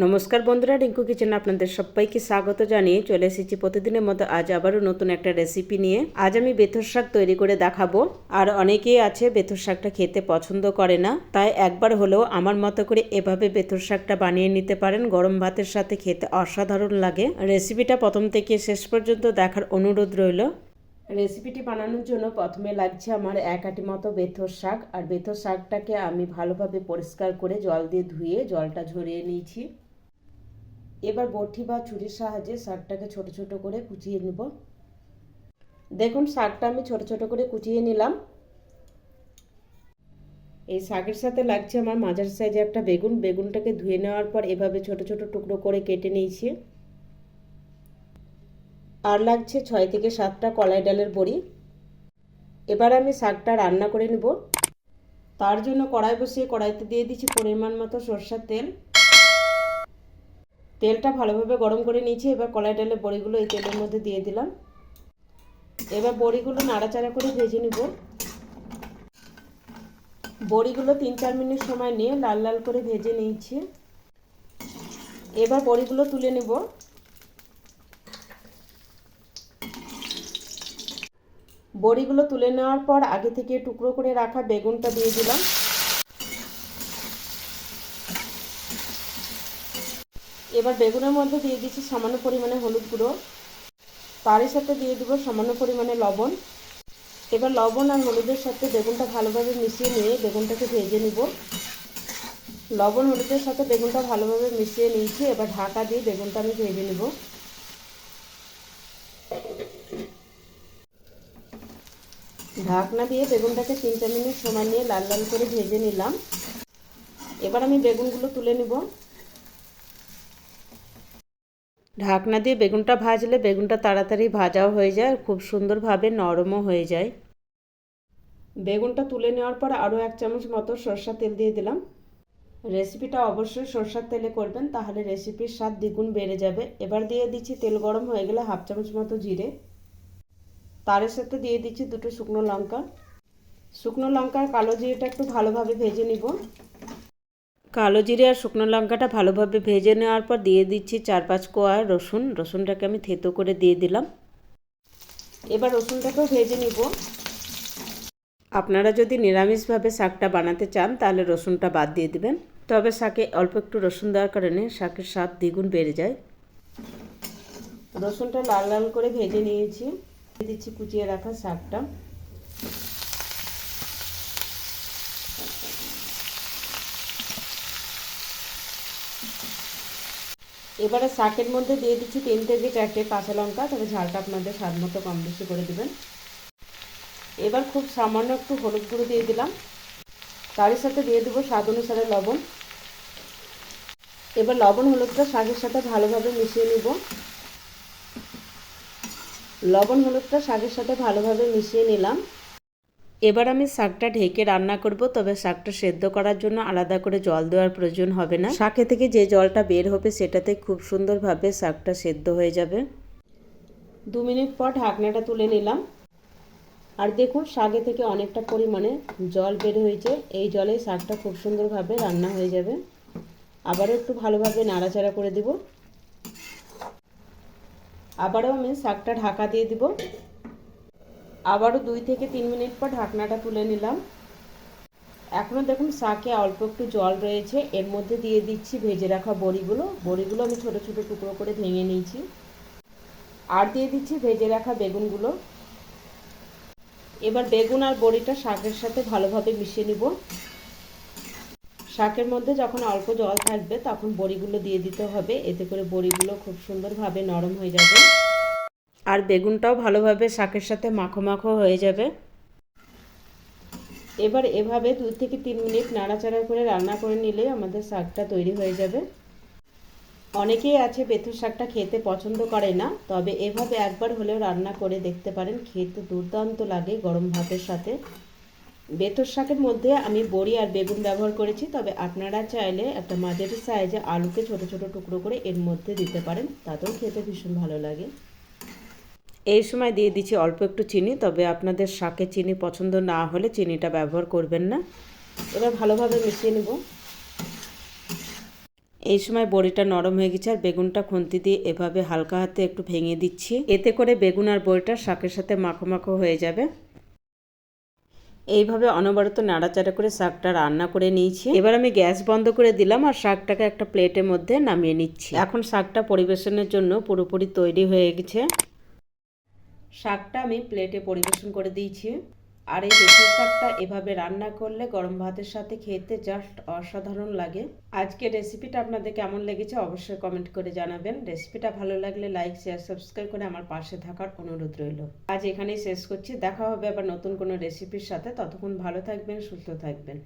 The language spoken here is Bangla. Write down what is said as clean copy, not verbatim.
নমস্কার বন্ধুরা, রিঙ্কু কিচেনে আপনাদের সবাইকে স্বাগত জানিয়ে চলে এসেছি প্রতিদিনের মতো আজ আবারও নতুন একটা রেসিপি নিয়ে। আজ আমি বেথর শাক তৈরি করে দেখাবো। আর অনেকেই আছে বেথর শাকটা খেতে পছন্দ করে না, তাই একবার হলেও আমার মতো করে এভাবে বেথর শাকটা বানিয়ে নিতে পারেন। গরম ভাতের সাথে খেতে অসাধারণ লাগে। রেসিপিটা প্রথম থেকে শেষ পর্যন্ত দেখার অনুরোধ রইল। রেসিপিটি বানানোর জন্য প্রথমে লাগছে আমার 1 আঁটি মতো বেথর শাক। আর বেথর শাকটাকে আমি ভালোভাবে পরিষ্কার করে জল দিয়ে ধুয়ে জলটা ঝরিয়ে নিয়েছি। এবার বটি বা ছুরির সাহায্যে শাকটাকে ছোট ছোট করে কুচিয়ে নেব। দেখুন শাকটা আমি ছোট ছোট করে কুচিয়ে নিলাম। এই শাকের সাথে লাগছে আমার মাঝারি সাইজে একটা বেগুন। বেগুনটাকে ধুয়ে নেওয়ার পর এভাবে ছোট ছোট টুকরো করে কেটে নিয়েছি। আর লাগছে 6 থেকে 7টা কলাই ডালের বড়ি। এবার আমি শাকটা রান্না করে নেব। তার জন্য কড়াই বসিয়ে কড়াইতে দিয়ে দিচ্ছি পরিমাণ মতো সরষের তেল। তেলটা ভালোভাবে গরম করে নিয়েছি। এবার কলাই ডালের বড়িগুলো এই তেলের মধ্যে দিয়ে দিলাম। এবার বড়িগুলো নাড়াচাড়া করে ভেজে নিব। বড়িগুলো 3-4 মিনিট সময় নিয়ে লাল লাল করে ভেজে নিয়েছি। এবার বড়িগুলো তুলে নেব। বড়িগুলো তুলে নেওয়ার পর আগে থেকে টুকরো করে রাখা বেগুনটা দিয়ে দিলাম। এবার বেগুনের মধ্যে দিয়ে দিচ্ছি সামান্য পরিমাণে হলুদ গুঁড়ো। তারই সাথে দিয়ে দেবো সামান্য পরিমাণে লবণ। এবার লবণ আর হলুদের সাথে বেগুনটা ভালোভাবে মিশিয়ে নিয়ে বেগুনটাকে ভেজে নিব। লবণ হলুদের সাথে বেগুনটা ভালোভাবে মিশিয়ে নিয়েছি। এবার ঢাকা দিয়ে বেগুনটা আমি ভেজে নিব। ঢাকনা দিয়ে বেগুনটাকে 3-4 মিনিট সময় নিয়ে লাল লাল করে ভেজে নিলাম। এবার আমি বেগুনগুলো তুলে নিব। ঢাকনা দিয়ে বেগুনটা ভাজলে বেগুনটা তাড়াতাড়ি ভাজাও হয়ে যায়, খুব সুন্দরভাবে নরমও হয়ে যায়। বেগুনটা তুলে নেওয়ার পর আরও 1 চামচ মতো সরষের তেল দিয়ে দিলাম। রেসিপিটা অবশ্যই সরষের তেলে করবেন, তাহলে রেসিপির স্বাদ দ্বিগুণ বেড়ে যাবে। এবার দিয়ে দিচ্ছি তেল গরম হয়ে গেলে 1/2 চামচ মতো জিরে। তার সাথে দিয়ে দিচ্ছি 2টো শুকনো লঙ্কা। শুকনো লঙ্কার কালো জিরেটা একটু ভালোভাবে ভেজে নিব। কালো জিরে আর শুকনো লঙ্কাটা ভালোভাবে ভেজে নেওয়ার পর দিয়ে দিচ্ছি 4-5 কোয়া রসুন। রসুনটাকে আমি থেতো করে দিয়ে দিলাম। এবার রসুনটাকেও ভেজে নিব। আপনারা যদি নিরামিষভাবে শাকটা বানাতে চান তাহলে রসুনটা বাদ দিয়ে দিবেন, তবে শাকে অল্প একটু রসুন দেওয়ার কারণে শাকের স্বাদ দ্বিগুণ বেড়ে যায়। রসুনটা লাল লাল করে ভেজে নিয়েছি। দিয়ে দিচ্ছি কুচিয়ে রাখা শাকটা। এবারে শাকের মধ্যে দিয়ে দিচ্ছি 3 থেকে 4টে কাঁচা লঙ্কা, তবে ঝালটা আপনাদের স্বাদ মতো কম বেশি করে দেবেন। এবার খুব সামান্য একটু হলুদ গুঁড়ো দিয়ে দিলাম। তারই সাথে দিয়ে দেবো স্বাদ অনুসারে লবণ। এবার লবণ হলুদটা শাকের সাথে ভালোভাবে মিশিয়ে নিব। লবণ হলুদটা শাকের সাথে ভালোভাবে মিশিয়ে নিলাম। এবার আমি শাকটা ঢেকে রান্না করব, তবে শাকটা সেদ্ধ করার জন্য আলাদা করে জল দেওয়ার প্রয়োজন হবে না। শাকে থেকে যে জলটা বের হবে সেটাতে খুব সুন্দরভাবে শাকটা সেদ্ধ হয়ে যাবে। 2 মিনিট পর ঢাকনাটা তুলে নিলাম। আর দেখুন শাকে থেকে অনেকটা পরিমাণে জল বের হয়েছে। এই জলে শাকটা খুব সুন্দরভাবে রান্না হয়ে যাবে। আবারও একটু ভালোভাবে নাড়াচাড়া করে দেব। আবারও আমি শাকটা ঢাকা দিয়ে দিব। আবারও 2 থেকে 3 মিনিট পর ঢাকনাটা তুলে নিলাম। এখনও দেখুন শাকে অল্প একটু জল রয়েছে। এর মধ্যে দিয়ে দিচ্ছি ভেজে রাখা বড়িগুলো। বড়িগুলো আমি ছোট ছোট টুকরো করে ভেঙে নিয়েছি। আর দিয়ে দিচ্ছি ভেজে রাখা বেগুনগুলো। এবার বেগুন আর বড়িটা শাকের সাথে ভালোভাবে মিশিয়ে নিব। শাকের মধ্যে যখন অল্প জল থাকবে তখন বড়িগুলো দিয়ে দিতে হবে, এতে করে বড়িগুলো খুব সুন্দরভাবে নরম হয়ে যাবে আর বেগুনটাও ভালোভাবে শাকের সাথে মাখো মাখো হয়ে যাবে। এবার এভাবে 2 থেকে 3 মিনিট নাড়াচাড়া করে রান্না করে নিলে আমাদের শাকটা তৈরি হয়ে যাবে। অনেকেই আছে বেথর শাকটা খেতে পছন্দ করে না, তবে এভাবে একবার হলেও রান্না করে দেখতে পারেন, খেতে দুর্দান্ত লাগে গরম ভাতের সাথে। বেথর শাকের মধ্যে আমি বড়ি আর বেগুন ব্যবহার করেছি, তবে আপনারা চাইলে একটা মাঝারি সাইজে আলুকে ছোট ছোট টুকরো করে এর মধ্যে দিতে পারেন, তাতেও খেতে ভীষণ ভালো লাগে। এই সময় দিয়ে দিচ্ছি অল্প একটু চিনি, তবে আপনাদের শাকে চিনি পছন্দ না হলে চিনিটা ব্যবহার করবেন না। এবার ভালোভাবে মিশিয়ে নেব। এই সময় বড়িটা নরম হয়ে গেছে আর বেগুনটা খুন্তি দিয়ে এভাবে হালকা হাতে একটু ভেঙে দিচ্ছি। এতে করে বেগুন আর বড়িটা শাকের সাথে মাখো মাখো হয়ে যাবে। এইভাবে অনবরত নাড়াচাড়া করে শাকটা রান্না করে নিয়েছি। এবার আমি গ্যাস বন্ধ করে দিলাম আর শাকটাকে একটা প্লেটের মধ্যে নামিয়ে নিচ্ছি। এখন শাকটা পরিবেশনের জন্য পুরোপুরি তৈরি হয়ে গেছে। শাকটা আমি প্লেটে পরিবেশন করে দিয়েছি। আর এই বেথর শাকটা এভাবে রান্না করলে গরম ভাতের সাথে খেতে জাস্ট অসাধারণ লাগে। আজকে রেসিপিটা আপনাদের কেমন লেগেছে অবশ্যই কমেন্ট করে জানাবেন। রেসিপিটা ভালো লাগলে লাইক শেয়ার সাবস্ক্রাইব করে আমার পাশে থাকার অনুরোধ রইল। আজ এখানেই শেষ করছি। দেখা হবে আবার নতুন কোনো রেসিপির সাথে। ততক্ষণ ভালো থাকবেন, সুস্থ থাকবেন।